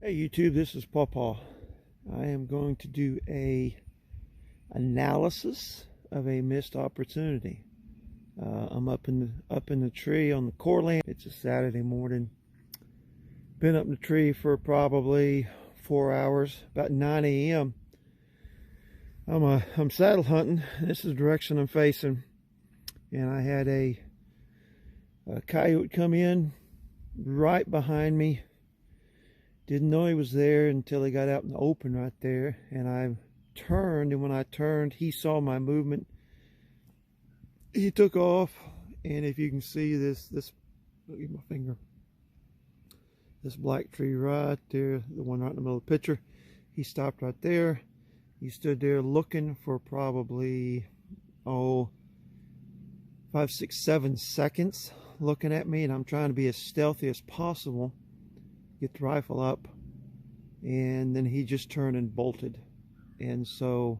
Hey YouTube, this is Pawpaw. I am going to do a analysis of a missed opportunity. I'm up in the tree on the core land. It's a Saturday morning. Been up in the tree for probably 4 hours. About 9 a.m. I'm saddle hunting. This is the direction I'm facing, and I had a coyote come in right behind me. Didn't know he was there until he got out in the open right there, and I turned, and when I turned, he saw my movement. He took off, and if you can see this look at my finger, this black tree right there, the one right in the middle of the picture, he stopped right there. He stood there looking for probably 5, 6, 7 seconds looking at me, and I'm trying to be as stealthy as possible, get the rifle up, and then he just turned and bolted. And so,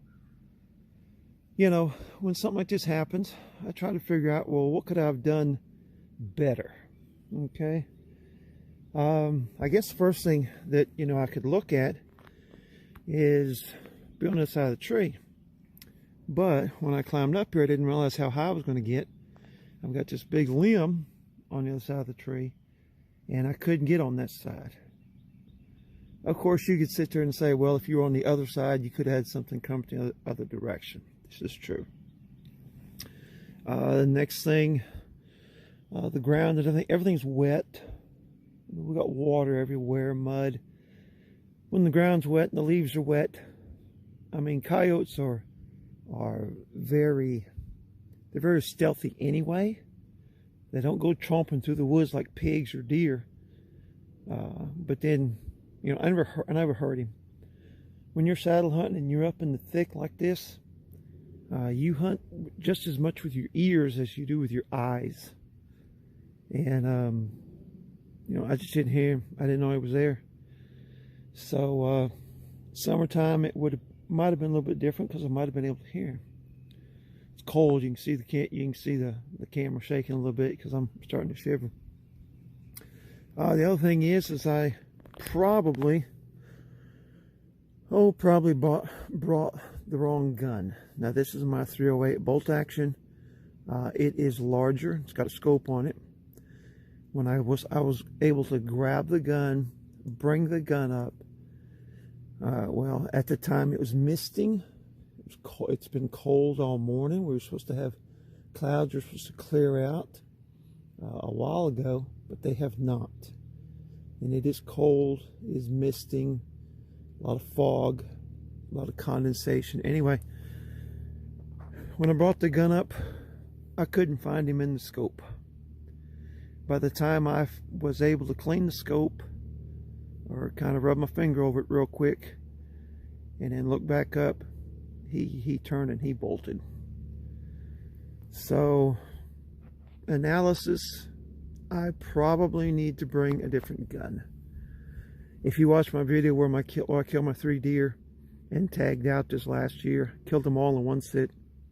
you know, when something like this happens, I try to figure out, well, what could I have done better? Okay. I guess the first thing that, I could look at is be on the side of the tree. But when I climbed up here, I didn't realize how high I was going to get. I've got this big limb on the other side of the tree, and I couldn't get on that side. Of course, you could sit there and say, well, if you were on the other side, you could have had something come from the other direction. This is true. The next thing, the ground, everything's wet. We got water everywhere, mud. When the ground's wet and the leaves are wet, I mean, coyotes are very stealthy anyway. They don't go tromping through the woods like pigs or deer. But then, I never heard him. When you're saddle hunting and you're up in the thick like this, you hunt just as much with your ears as you do with your eyes. And, I just didn't hear him. I didn't know he was there. So, summertime, might have been a little bit different because I might have been able to hear him. It's cold. You can see the camera shaking a little bit because I'm starting to shiver. The other thing is I probably brought the wrong gun. Now this is my 308 bolt action. It is larger. It's got a scope on it. When I was able to grab the gun, bring the gun up. Well, at the time it was misting. It's been cold all morning. We were supposed to have clouds were supposed to clear out a while ago, but they have not. And it is cold, it is misting, a lot of fog, a lot of condensation. Anyway, when I brought the gun up, I couldn't find him in the scope. By the time I was able to clean the scope, or kind of rub my finger over it real quick, and then look back up, he turned and he bolted. So, analysis, I probably need to bring a different gun. If you watch my video where I killed my 3 deer and tagged out this last year, killed them all in one sit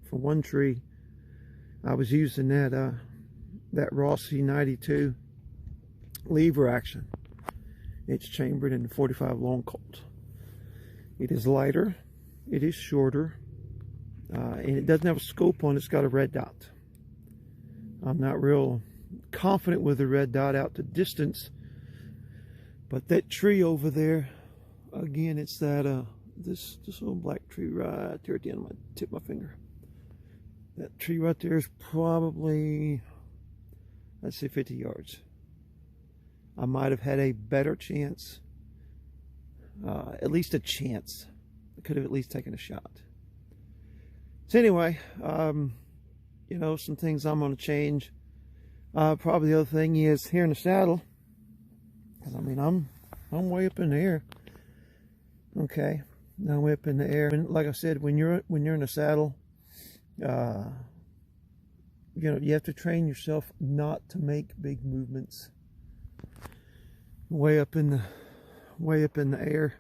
from one tree, I was using that Rossi 92 lever action. It's chambered in 45 long Colt. It is lighter, it is shorter, and it doesn't have a scope on it. It's got a red dot. I'm not real confident with the red dot out to distance, but that tree over there, again, it's that this little black tree right there at the end of my tip of my finger. That tree right there is probably, I'd say 50 yards. I might have had a better chance, at least a chance. I could have at least taken a shot. So anyway, some things I'm going to change. Probably the other thing is here in the saddle, because I mean I'm way up in the air. Okay, now I'm way up in the air. And like I said, when you're in the saddle, you have to train yourself not to make big movements. Way up in the air.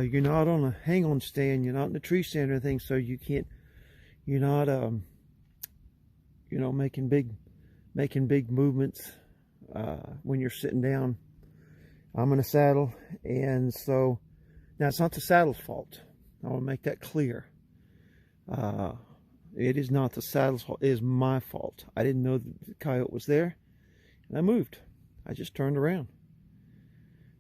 You're not on a hang-on stand. You're not in a tree stand or anything, so you can't. You're not making big movements when you're sitting down I'm in a saddle, and so now it's not the saddle's fault. I want to make that clear. It is not the saddle's fault. It is my fault. I didn't know the coyote was there, and I moved. I just turned around,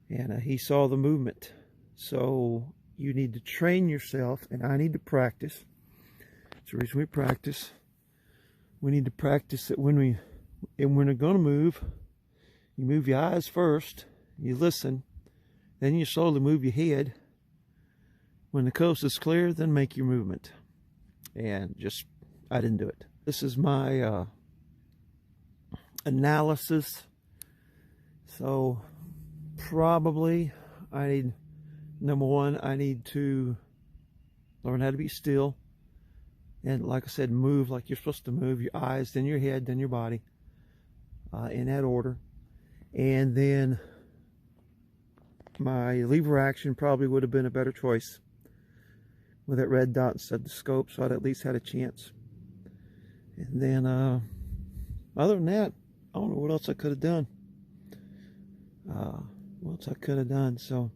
and he saw the movement. So you need to train yourself, and I need to practice. That's the reason we practice. We need to practice that when we're going to move, you move your eyes first, you listen, then you slowly move your head. When the coast is clear, then make your movement. And just, I didn't do it. This is my analysis. So probably I need, number one, I need to learn how to be still. And like I said, move like you're supposed to move. Your eyes, then your head, then your body. In that order. And then my lever action probably would have been a better choice with that red dot instead of the scope, so I'd at least had a chance. And then other than that, I don't know what else I could have done. So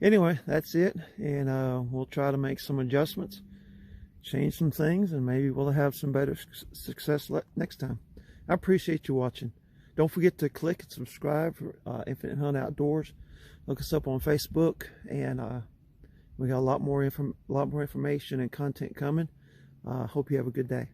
anyway, that's it. And we'll try to make some adjustments, change some things, and maybe we'll have some better success next time. I appreciate you watching. Don't forget to click and subscribe for Infinite Hunt Outdoors. Look us up on Facebook, and we got a lot more information and content coming. Hope you have a good day.